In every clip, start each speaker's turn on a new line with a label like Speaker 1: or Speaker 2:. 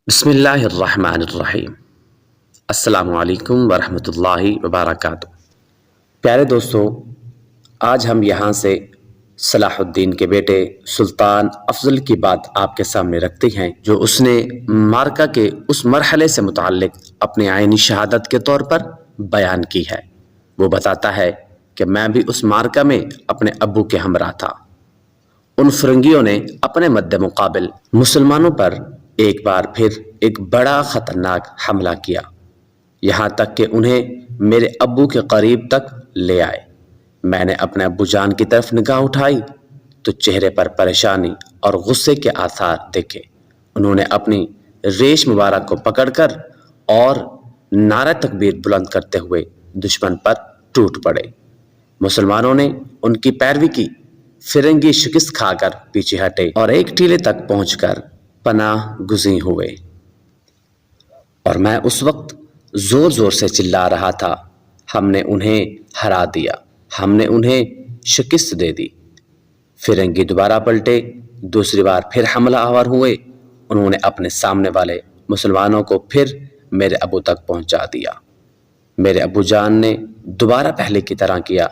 Speaker 1: بسم اللہ الرحمن الرحیم۔ السلام علیکم ورحمۃ اللہ وبرکاتہ۔ پیارے دوستو، آج ہم یہاں سے صلاح الدین کے بیٹے سلطان افضل کی بات آپ کے سامنے رکھتے ہیں، جو اس نے معرکہ کے اس مرحلے سے متعلق اپنے عینی شہادت کے طور پر بیان کی ہے۔ وہ بتاتا ہے کہ میں بھی اس معرکہ میں اپنے ابو کے ہمراہ تھا۔ ان فرنگیوں نے اپنے مد مقابل مسلمانوں پر ایک بار پھر ایک بڑا خطرناک حملہ کیا، یہاں تک کہ انہیں میرے ابو کے قریب تک لے آئے۔ میں نے اپنے ابو جان کی طرف نگاہ اٹھائی تو چہرے پر پریشانی اور غصے کے آثار دیکھے۔ انہوں نے اپنی ریش مبارک کو پکڑ کر اور نعرہ تکبیر بلند کرتے ہوئے دشمن پر ٹوٹ پڑے۔ مسلمانوں نے ان کی پیروی کی، فرنگی شکست کھا کر پیچھے ہٹے اور ایک ٹیلے تک پہنچ کر پناہ گزین ہوئے، اور میں اس وقت زور زور سے چلا رہا تھا، ہم نے انہیں ہرا دیا، ہم نے انہیں شکست دے دی۔ فرنگی دوبارہ پلٹے، دوسری بار پھر حملہ آور ہوئے۔ انہوں نے اپنے سامنے والے مسلمانوں کو پھر میرے ابو تک پہنچا دیا۔ میرے ابو جان نے دوبارہ پہلے کی طرح کیا،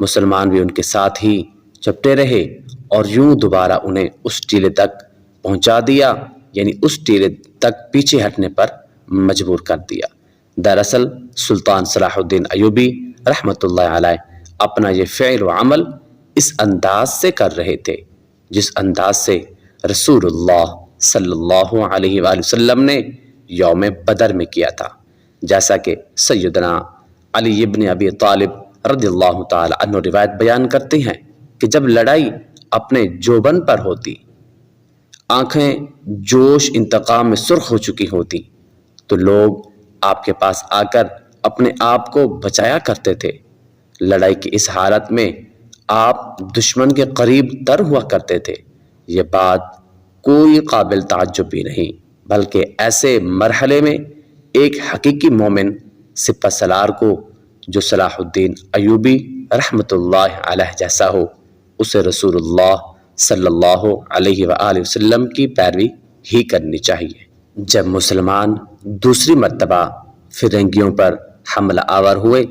Speaker 1: مسلمان بھی ان کے ساتھ ہی چپٹے رہے اور یوں دوبارہ انہیں اس ٹیلے تک پہنچا دیا، یعنی اس ٹیلے تک پیچھے ہٹنے پر مجبور کر دیا۔ دراصل سلطان صلاح الدین ایوبی رحمۃ اللہ علیہ اپنا یہ فعل و عمل اس انداز سے کر رہے تھے جس انداز سے رسول اللہ صلی اللہ علیہ وآلہ وسلم نے یوم بدر میں کیا تھا، جیسا کہ سیدنا علی ابن ابی طالب رضی اللہ تعالی عنہ روایت بیان کرتے ہیں کہ جب لڑائی اپنے جوبن پر ہوتی، آنکھیں جوش انتقام میں سرخ ہو چکی ہوتی، تو لوگ آپ کے پاس آ کر اپنے آپ کو بچایا کرتے تھے۔ لڑائی کی اس حالت میں آپ دشمن کے قریب تر ہوا کرتے تھے۔ یہ بات کوئی قابل تعجب بھی نہیں، بلکہ ایسے مرحلے میں ایک حقیقی مومن سپہ سالار کو جو صلاح الدین ایوبی رحمۃ اللہ علیہ جیسا ہو، اسے رسول اللہ صلی اللہ علیہ وآلہ وسلم کی پیروی ہی کرنی چاہیے۔ جب مسلمان دوسری مرتبہ فرنگیوں پر حملہ آور ہوئے،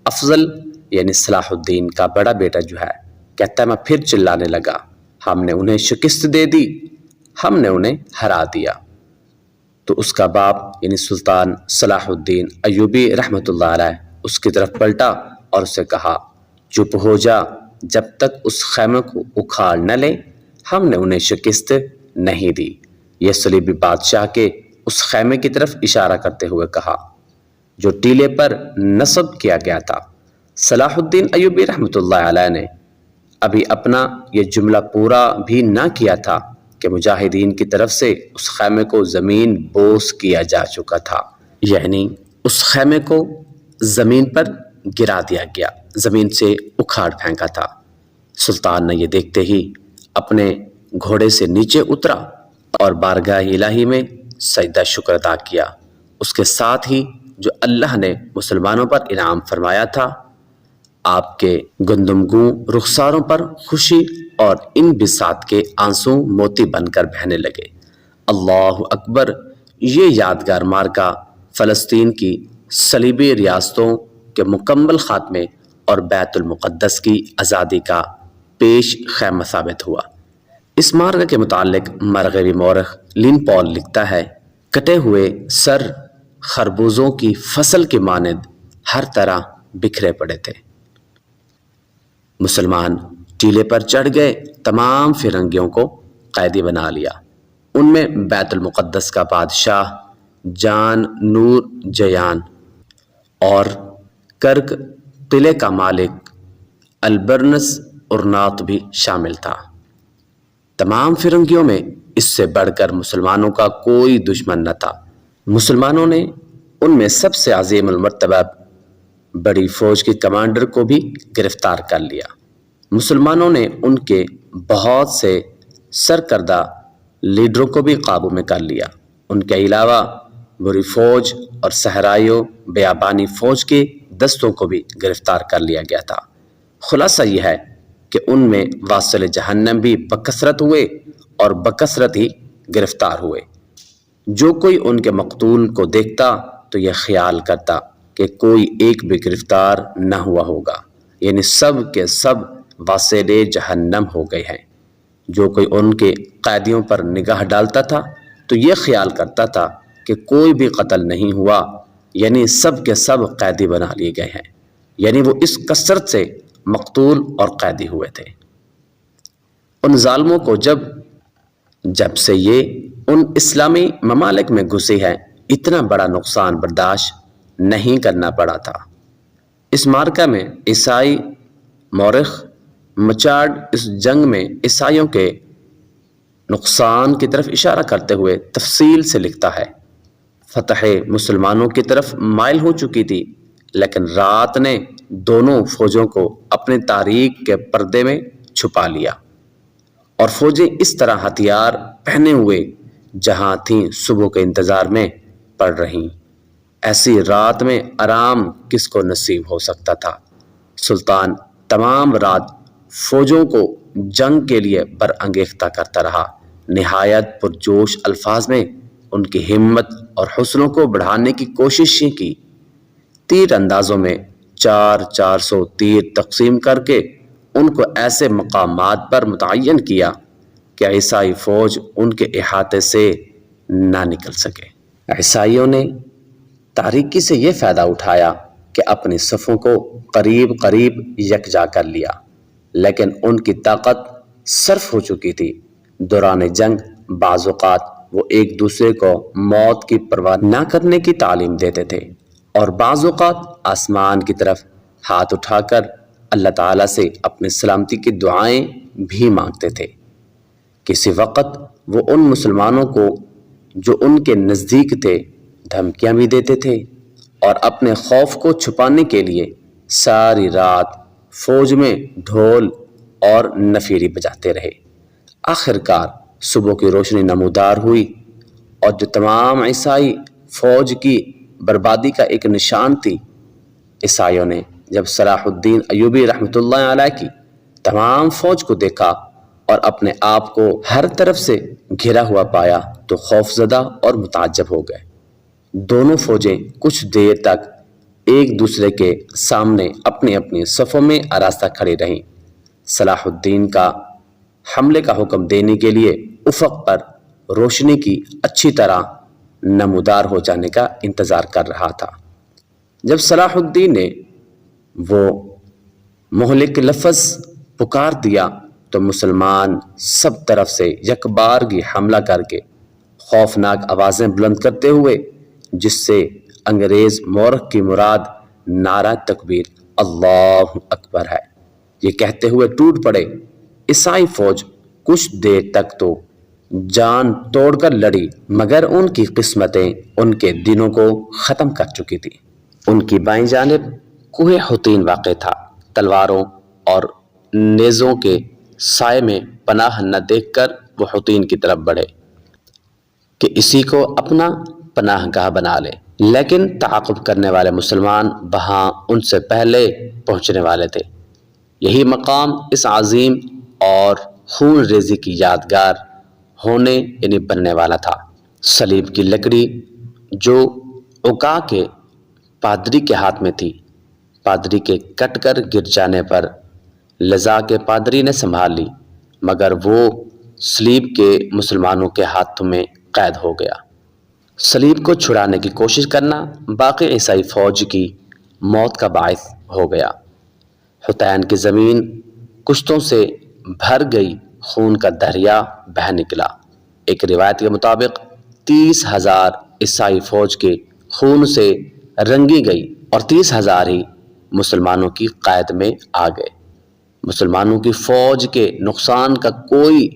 Speaker 1: افضل یعنی صلاح الدین کا بڑا بیٹا جو ہے کہتا ہے میں پھر چلانے لگا، ہم نے انہیں شکست دے دی، ہم نے انہیں ہرا دیا۔ تو اس کا باپ یعنی سلطان صلاح الدین ایوبی رحمۃ اللہ علیہ اس کی طرف پلٹا اور اسے کہا چپ ہو جا، جب تک اس خیمے کو اکھاڑ نہ لے ہم نے انہیں شکست نہیں دی۔ یہ صلیبی بادشاہ کے اس خیمے کی طرف اشارہ کرتے ہوئے کہا جو ٹیلے پر نصب کیا گیا تھا۔ صلاح الدین ایوبی رحمۃ اللہ علیہ نے ابھی اپنا یہ جملہ پورا بھی نہ کیا تھا کہ مجاہدین کی طرف سے اس خیمے کو زمین بوس کیا جا چکا تھا، یعنی اس خیمے کو زمین پر گرا دیا گیا، زمین سے اکھاڑ پھینکا تھا۔ سلطان نے یہ دیکھتے ہی اپنے گھوڑے سے نیچے اترا اور بارگاہ الہی میں سجدہ شکر ادا کیا۔ اس کے ساتھ ہی جو اللہ نے مسلمانوں پر انعام فرمایا تھا، آپ کے گندمگوں رخساروں پر خوشی اور ان بساط کے آنسو موتی بن کر بہنے لگے۔ اللہ اکبر! یہ یادگار معرکہ فلسطین کی صلیبی ریاستوں کے مکمل خاتمے اور بیت المقدس کی آزادی کا پیش خیمہ ثابت ہوا۔ اس معرکہ کے متعلق مغربی مورخ لین پال لکھتا ہے کٹے ہوئے سر خربوزوں کی فصل کے مانند ہر طرح بکھرے پڑے تھے۔ مسلمان ٹیلے پر چڑھ گئے، تمام فرنگیوں کو قیدی بنا لیا۔ ان میں بیت المقدس کا بادشاہ جان نور جیان اور کرک قلعے کا مالک البرنس ارناط بھی شامل تھا۔ تمام فرنگیوں میں اس سے بڑھ کر مسلمانوں کا کوئی دشمن نہ تھا۔ مسلمانوں نے ان میں سب سے عظیم المرتبہ بڑی فوج کے کمانڈر کو بھی گرفتار کر لیا۔ مسلمانوں نے ان کے بہت سے سرکردہ لیڈروں کو بھی قابو میں کر لیا۔ ان کے علاوہ بری فوج اور صحرائیوں بیابانی فوج کے دستوں کو بھی گرفتار کر لیا گیا تھا۔ خلاصہ یہ ہے کہ ان میں واصل جہنم بھی بکثرت ہوئے اور بکثرت ہی گرفتار ہوئے۔ جو کوئی ان کے مقتول کو دیکھتا تو یہ خیال کرتا کہ کوئی ایک بھی گرفتار نہ ہوا ہوگا، یعنی سب کے سب واسطے جہنم ہو گئے ہیں۔ جو کوئی ان کے قیدیوں پر نگاہ ڈالتا تھا تو یہ خیال کرتا تھا کہ کوئی بھی قتل نہیں ہوا، یعنی سب کے سب قیدی بنا لیے گئے ہیں، یعنی وہ اس کثرت سے مقتول اور قیدی ہوئے تھے۔ ان ظالموں کو جب سے یہ ان اسلامی ممالک میں گھسے ہیں اتنا بڑا نقصان برداشت نہیں کرنا پڑا تھا۔ اس مارکہ میں عیسائی مورخ مچارڈ اس جنگ میں عیسائیوں کے نقصان کی طرف اشارہ کرتے ہوئے تفصیل سے لکھتا ہے، فتح مسلمانوں کی طرف مائل ہو چکی تھی، لیکن رات نے دونوں فوجوں کو اپنے تاریخ کے پردے میں چھپا لیا، اور فوجیں اس طرح ہتھیار پہنے ہوئے جہاں تھیں صبح کے انتظار میں پڑ رہیں۔ ایسی رات میں آرام کس کو نصیب ہو سکتا تھا؟ سلطان تمام رات فوجوں کو جنگ کے لیے برانگیختہ کرتا رہا، نہایت پرجوش الفاظ میں ان کی ہمت اور حوصلوں کو بڑھانے کی کوششیں کی۔ تیر اندازوں میں 400 تیر تقسیم کر کے ان کو ایسے مقامات پر متعین کیا کہ عیسائی فوج ان کے احاطے سے نہ نکل سکے۔ عیسائیوں نے تاریکی سے یہ فائدہ اٹھایا کہ اپنی صفوں کو قریب یکجا کر لیا، لیکن ان کی طاقت صرف ہو چکی تھی۔ دوران جنگ بعض اوقات وہ ایک دوسرے کو موت کی پرواہ نہ کرنے کی تعلیم دیتے تھے، اور بعض اوقات آسمان کی طرف ہاتھ اٹھا کر اللہ تعالیٰ سے اپنی سلامتی کی دعائیں بھی مانگتے تھے۔ کسی وقت وہ ان مسلمانوں کو جو ان کے نزدیک تھے دھمکیاں بھی دیتے تھے، اور اپنے خوف کو چھپانے کے لیے ساری رات فوج میں ڈھول اور نفیری بجاتے رہے۔ آخر کار صبح کی روشنی نمودار ہوئی، اور جو تمام عیسائی فوج کی بربادی کا ایک نشان تھی، عیسائیوں نے جب صلاح الدین ایوبی رحمۃ اللہ علیہ کی تمام فوج کو دیکھا اور اپنے آپ کو ہر طرف سے گھرا ہوا پایا تو خوف زدہ اور متعجب ہو گئے۔ دونوں فوجیں کچھ دیر تک ایک دوسرے کے سامنے اپنی اپنی صفوں میں آراستہ کھڑی رہیں۔ صلاح الدین کا حملے کا حکم دینے کے لیے افق پر روشنی کی اچھی طرح نمودار ہو جانے کا انتظار کر رہا تھا۔ جب صلاح الدین نے وہ مہلک لفظ پکار دیا تو مسلمان سب طرف سے یکبارگی حملہ کر کے خوفناک آوازیں بلند کرتے ہوئے، جس سے انگریز مورخ کی مراد نعرہ تکبیر اللہ اکبر ہے، یہ کہتے ہوئے ٹوٹ پڑے۔ عیسائی فوج کچھ دیر تک تو جان توڑ کر لڑی، مگر ان کی قسمتیں ان کے دنوں کو ختم کر چکی تھی۔ ان کی بائیں جانب کوہ حطین واقع تھا۔ تلواروں اور نیزوں کے سائے میں پناہ نہ دیکھ کر وہ حطین کی طرف بڑھے کہ اسی کو اپنا پناہ گاہ بنا لے، لیکن تعاقب کرنے والے مسلمان وہاں ان سے پہلے پہنچنے والے تھے۔ یہی مقام اس عظیم اور خون ریزی کی یادگار ہونے یعنی بننے والا تھا۔ صلیب کی لکڑی جو عکا کے پادری کے ہاتھ میں تھی، پادری کے کٹ کر گر جانے پر لذا کے پادری نے سنبھال لی، مگر وہ صلیب کے مسلمانوں کے ہاتھوں میں قید ہو گیا۔ صلیب کو چھڑانے کی کوشش کرنا باقی عیسائی فوج کی موت کا باعث ہو گیا۔ حطین کی زمین کشتوں سے بھر گئی، خون کا دریا بہہ نکلا۔ ایک روایت کے مطابق 30,000 عیسائی فوج کے خون سے رنگی گئی اور 30,000 ہی مسلمانوں کی قید میں آ گئے۔ مسلمانوں کی فوج کے نقصان کا کوئی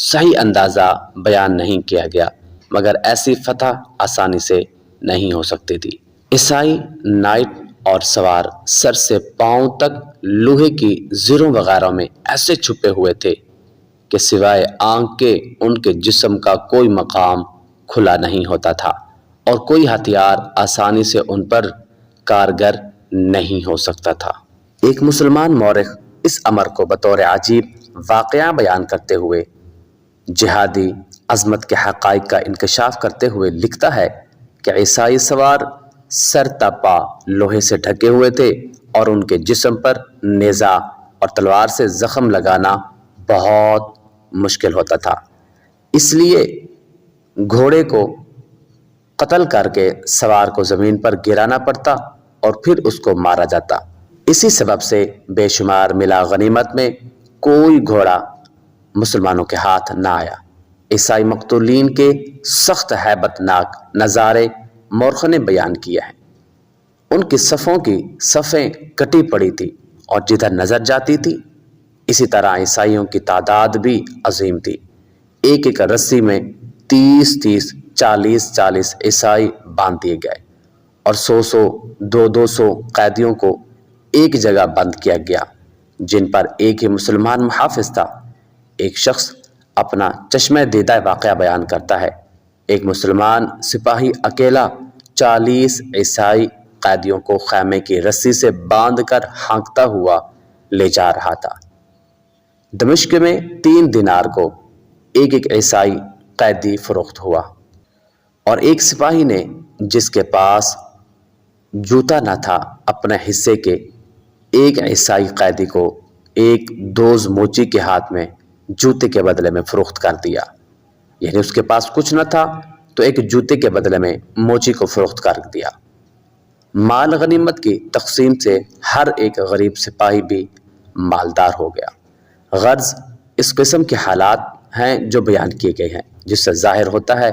Speaker 1: صحیح اندازہ بیان نہیں کیا گیا، مگر ایسی فتح آسانی سے نہیں ہو سکتی تھی۔ عیسائی نائٹ اور سوار سر سے پاؤں تک لوہے کی زروں وغیرہ میں ایسے چھپے ہوئے تھے کہ سوائے آنکھ کے ان کے جسم کا کوئی مقام کھلا نہیں ہوتا تھا، اور کوئی ہتھیار آسانی سے ان پر کارگر نہیں ہو سکتا تھا۔ ایک مسلمان مورخ اس امر کو بطور عجیب واقعہ بیان کرتے ہوئے جہادی عظمت کے حقائق کا انکشاف کرتے ہوئے لکھتا ہے کہ عیسائی سوار سر تا پا لوہے سے ڈھکے ہوئے تھے اور ان کے جسم پر نیزہ اور تلوار سے زخم لگانا بہت مشکل ہوتا تھا، اس لیے گھوڑے کو قتل کر کے سوار کو زمین پر گرانا پڑتا اور پھر اس کو مارا جاتا۔ اسی سبب سے بے شمار ملا غنیمت میں کوئی گھوڑا مسلمانوں کے ہاتھ نہ آیا۔ عیسائی مقتولین کے سخت ہیبت ناک نظارے مورخ نے بیان کیے ہیں۔ ان کی صفیں کٹی پڑی تھی اور جدھر نظر جاتی تھی، اسی طرح عیسائیوں کی تعداد بھی عظیم تھی۔ ایک ایک رسی میں 30 40 عیسائی باندھ دیے گئے اور 100 200 قیدیوں کو ایک جگہ بند کیا گیا، جن پر ایک ہی مسلمان محافظ تھا۔ ایک شخص اپنا چشمہ دیدہ واقعہ بیان کرتا ہے۔ ایک مسلمان سپاہی اکیلا 40 عیسائی قیدیوں کو خیمے کی رسی سے باندھ کر ہانکتا ہوا لے جا رہا تھا۔ دمشق میں 3 دینار کو ایک ایک عیسائی قیدی فروخت ہوا، اور ایک سپاہی نے جس کے پاس جوتا نہ تھا اپنے حصے کے ایک عیسائی قیدی کو ایک دوز موچی کے ہاتھ میں جوتے کے بدلے میں فروخت کر دیا۔ یعنی اس کے پاس کچھ نہ تھا تو ایک جوتے کے بدلے میں موچی کو فروخت کر دیا۔ مال غنیمت کی تقسیم سے ہر ایک غریب سپاہی بھی مالدار ہو گیا۔ غرض اس قسم کے حالات ہیں جو بیان کیے گئے ہیں، جس سے ظاہر ہوتا ہے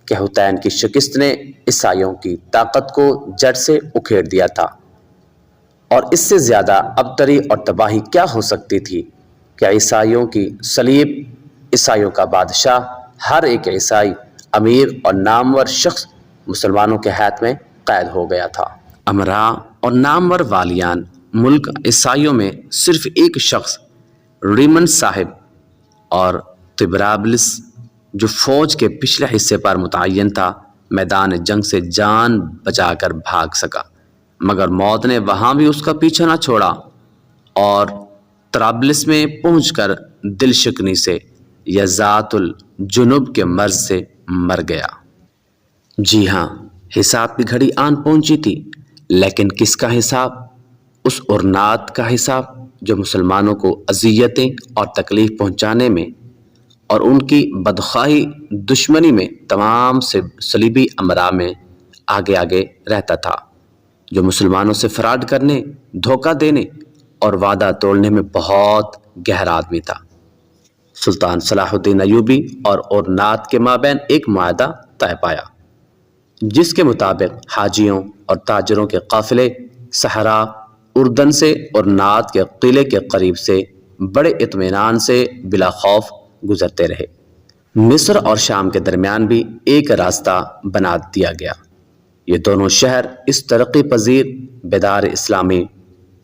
Speaker 1: کہ حطین کی شکست نے عیسائیوں کی طاقت کو جڑ سے اکھیڑ دیا تھا، اور اس سے زیادہ ابتری اور تباہی کیا ہو سکتی تھی کہ عیسائیوں کی صلیب، عیسائیوں کا بادشاہ، ہر ایک عیسائی امیر اور نامور شخص مسلمانوں کے ہاتھ میں قید ہو گیا تھا۔ امراء اور نامور والیان ملک عیسائیوں میں صرف ایک شخص ریمن صاحب اور طبرابلس، جو فوج کے پچھلے حصے پر متعین تھا، میدان جنگ سے جان بچا کر بھاگ سکا، مگر موت نے وہاں بھی اس کا پیچھا نہ چھوڑا اور طرابلس میں پہنچ کر دل شکنی سے یا ذات الجنوب کے مرض سے مر گیا۔ جی ہاں، حساب کی گھڑی آن پہنچی تھی، لیکن کس کا حساب؟ اس اورنات کا حساب جو مسلمانوں کو اذیتیں اور تکلیف پہنچانے میں اور ان کی بدخواہی دشمنی میں تمام سے صلیبی امراء میں آگے آگے رہتا تھا، جو مسلمانوں سے فراڈ کرنے، دھوکہ دینے اور وعدہ توڑنے میں بہت گہرا آدمی تھا۔ سلطان صلاح الدین ایوبی اور اورنات کے مابین ایک معاہدہ طے پایا، جس کے مطابق حاجیوں اور تاجروں کے قافلے صحرا اردن سے اورنات کے قلعے کے قریب سے بڑے اطمینان سے بلا خوف گزرتے رہے۔ مصر اور شام کے درمیان بھی ایک راستہ بنا دیا گیا۔ یہ دونوں شہر اس ترقی پذیر بیدار اسلامی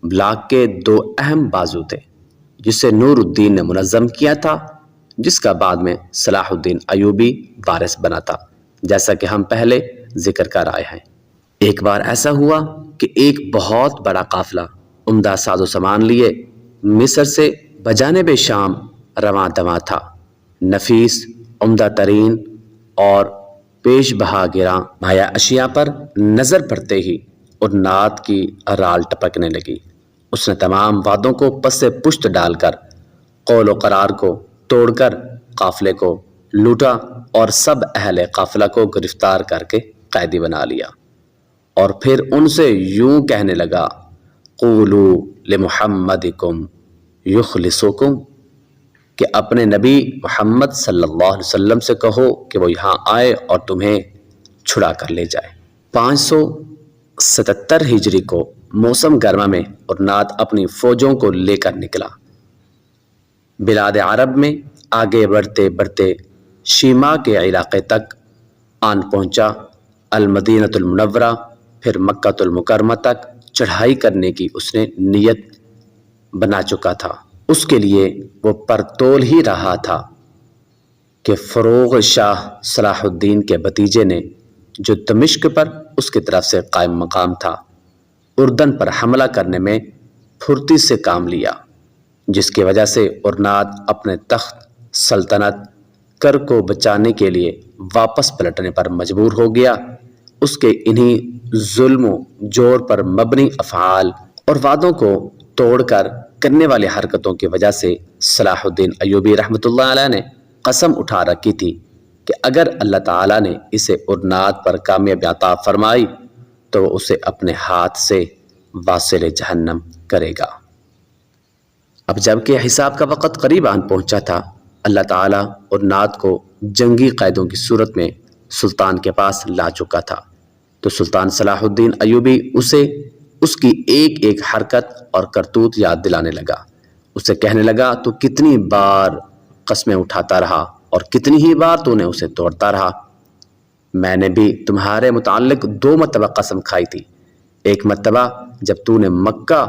Speaker 1: بلاک کے 2 اہم بازو تھے، جسے نور الدین نے منظم کیا تھا، جس کا بعد میں صلاح الدین ایوبی وارث بنا تھا، جیسا کہ ہم پہلے ذکر کر آئے ہیں۔ ایک بار ایسا ہوا کہ ایک بہت بڑا قافلہ عمدہ ساز و سامان لیے مصر سے بجانب شام رواں دواں تھا۔ نفیس، عمدہ ترین اور پیش بہا گراں مایہ اشیاء پر نظر پڑتے ہی اورنات کی رال ٹپکنے لگی۔ اس نے تمام وعدوں کو پس پشت ڈال کر قول و قرار کو توڑ کر قافلے کو لوٹا اور سب اہل قافلہ کو گرفتار کر کے قیدی بنا لیا، اور پھر ان سے یوں کہنے لگا، قولوا لمحمدکم یخلصکم، کہ اپنے نبی محمد صلی اللہ علیہ وسلم سے کہو کہ وہ یہاں آئے اور تمہیں چھڑا کر لے جائے۔ 577 ہجری کو موسم گرما میں اورنات اپنی فوجوں کو لے کر نکلا۔ بلاد عرب میں آگے بڑھتے بڑھتے شیما کے علاقے تک آن پہنچا۔ المدینۃ المنورہ، پھر مکہ المکرمہ تک چڑھائی کرنے کی اس نے نیت بنا چکا تھا۔ اس کے لیے وہ پر تول ہی رہا تھا کہ فروغ شاہ صلاح الدین کے بھتیجے نے، جو دمشق پر اس کی طرف سے قائم مقام تھا، اردن پر حملہ کرنے میں پھرتی سے کام لیا، جس کی وجہ سے اورنات اپنے تخت سلطنت کر کو بچانے کے لیے واپس پلٹنے پر مجبور ہو گیا، اس کے انہی ظلم و جور پر مبنی افعال اور وعدوں کو توڑ کر کرنے والی حرکتوں کی وجہ سے صلاح الدین ایوبی رحمۃ اللہ علیہ نے قسم اٹھا رکھی تھی کہ اگر اللہ تعالیٰ نے اسے ارناد پر کامیابی عطا فرمائی تو وہ اسے اپنے ہاتھ سے واصل جہنم کرے گا۔ اب جب کہ حساب کا وقت قریب آن پہنچا تھا، اللہ تعالیٰ ارناد کو جنگی قیدوں کی صورت میں سلطان کے پاس لا چکا تھا، تو سلطان صلاح الدین ایوبی اسے اس کی ایک ایک حرکت اور کرتوت یاد دلانے لگا۔ اسے کہنے لگا تو کتنی بار قسمیں اٹھاتا رہا اور کتنی ہی بار تو نے اسے توڑتا رہا۔ میں نے بھی تمہارے متعلق 2 مرتبہ قسم کھائی تھی، ایک مرتبہ جب تو نے مکہ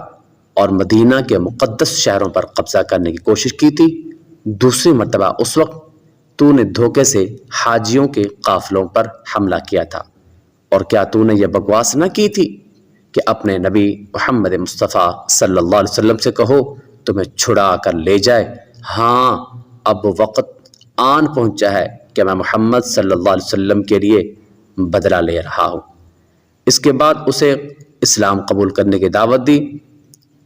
Speaker 1: اور مدینہ کے مقدس شہروں پر قبضہ کرنے کی کوشش کی تھی، دوسری مرتبہ اس وقت تو نے دھوکے سے حاجیوں کے قافلوں پر حملہ کیا تھا، اور کیا تو نے یہ بکواس نہ کی تھی کہ اپنے نبی محمد مصطفیٰ صلی اللہ علیہ وسلم سے کہو تمہیں چھڑا کر لے جائے؟ ہاں، اب وہ وقت آن پہنچا ہے کہ میں محمد صلی اللہ علیہ وسلم کے لیے بدلہ لے رہا ہوں۔ اس کے بعد اسے اسلام قبول کرنے کی دعوت دی،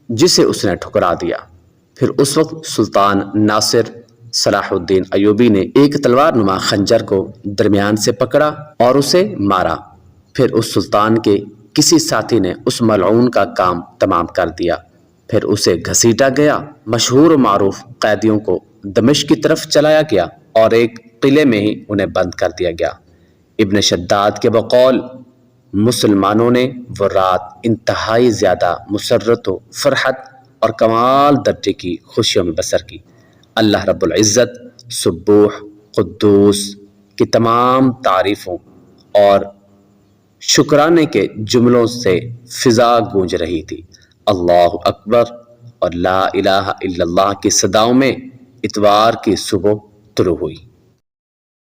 Speaker 1: جسے اس نے ٹھکرا دیا۔ پھر اس وقت سلطان ناصر صلاح الدین ایوبی نے ایک تلوار نما خنجر کو درمیان سے پکڑا اور اسے مارا۔ پھر اس سلطان کے کسی ساتھی نے اس ملعون کا کام تمام کر دیا۔ پھر اسے گھسیٹا گیا، مشہور و معروف قیدیوں کو دمشق کی طرف چلایا گیا اور ایک قلعے میں ہی انہیں بند کر دیا گیا۔ ابن شداد کے بقول مسلمانوں نے وہ رات انتہائی زیادہ مسرت و فرحت اور کمال درجے کی خوشیوں میں بسر کی۔ اللہ رب العزت سبوح قدوس کی تمام تعریفوں اور شکرانے کے جملوں سے فضا گونج رہی تھی۔ اللہ اکبر اور لا الہ الا اللہ کی صداؤں میں اتوار کی صبح طلوع ہوئی۔